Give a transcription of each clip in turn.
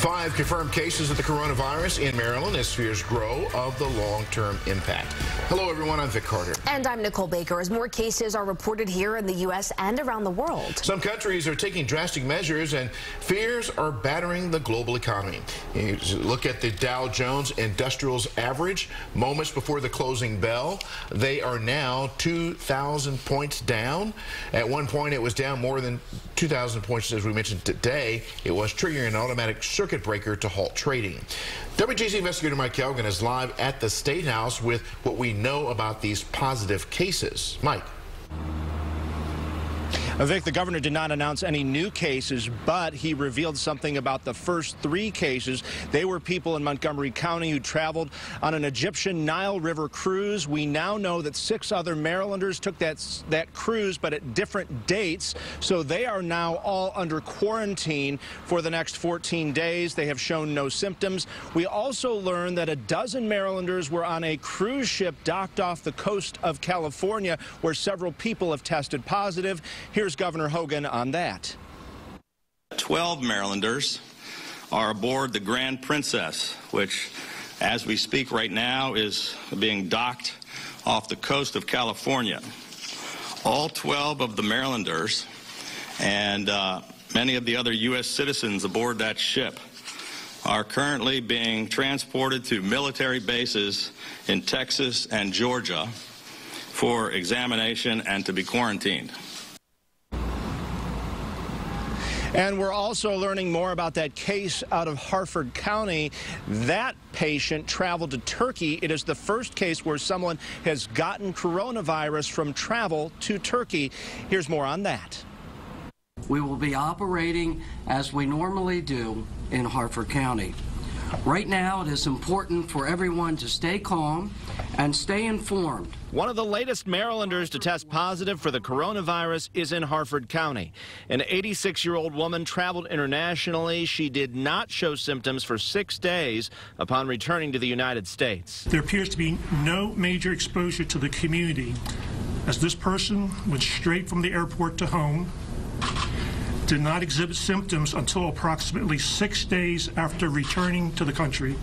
5 confirmed cases of the coronavirus in Maryland as fears grow of the long-term impact. Hello, everyone. I'm Vic Carter. And I'm Nicole Baker. As more cases are reported here in the U.S. and around the world. Some countries are taking drastic measures, and fears are battering the global economy. You look at the Dow Jones Industrials average moments before the closing bell. They are now 2,000 points down. At one point, it was down more than 2,000 points, as we mentioned today. It was triggering an automatic circuit breaker to halt trading. WJZ investigator Mike Hogan is live at the State House with what we know about these positive cases. Mike. Vic, the governor did not announce any new cases, but he revealed something about the first 3 cases. They were people in Montgomery County who traveled on an Egyptian Nile River cruise. We now know that 6 other Marylanders took that cruise, but at different dates. So they are now all under quarantine for the next 14 days. They have shown no symptoms. We also learned that a dozen Marylanders were on a cruise ship docked off the coast of California, where several people have tested positive. Here's Governor Hogan on that. 12 Marylanders are aboard the Grand Princess, which, as we speak right now, is being docked off the coast of California. All 12 of the Marylanders and many of the other U.S. citizens aboard that ship are currently being transported to military bases in Texas and Georgia for examination and to be quarantined. And we're also learning more about that case out of Harford County. That patient traveled to Turkey. It is the first case where someone has gotten coronavirus from travel to Turkey. Here's more on that. We will be operating as we normally do in Harford County. Right now, it is important for everyone to stay calm and stay informed. One of the latest Marylanders to test positive for the coronavirus is in Harford County. An 86-year-old woman traveled internationally. She did not show symptoms for 6 days upon returning to the United States. There appears to be no major exposure to the community, as this person went straight from the airport to home, did not exhibit symptoms until approximately 6 days after returning to the country,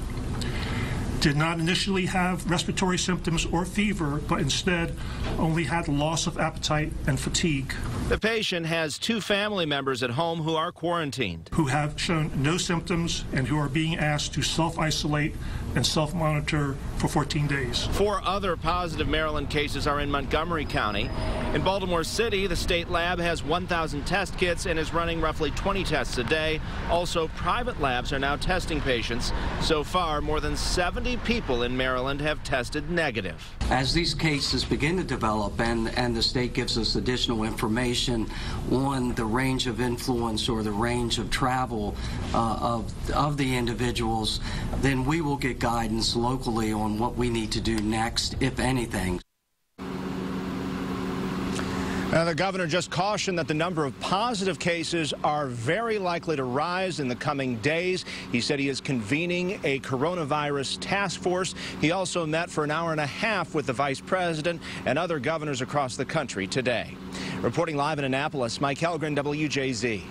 did not initially have respiratory symptoms or fever, but instead only had loss of appetite and fatigue. The patient has 2 family members at home who are quarantined, who have shown no symptoms and who are being asked to self-isolate and self-monitor for 14 days. 4 other positive Maryland cases are in Montgomery County. In Baltimore City, the state lab has 1,000 test kits and is running roughly 20 tests a day. Also, private labs are now testing patients. So far, more than 70 people in Maryland have tested negative. As these cases begin to develop and the state gives us additional information on the range of influence or the range of travel of the individuals, then we will get guidance locally on what we need to do next, if anything. The governor just cautioned that the number of positive cases are very likely to rise in the coming days. He said he is convening a coronavirus task force. He also met for an hour and a half with the vice president and other governors across the country today. Reporting live in Annapolis, Mike Hogan, WJZ.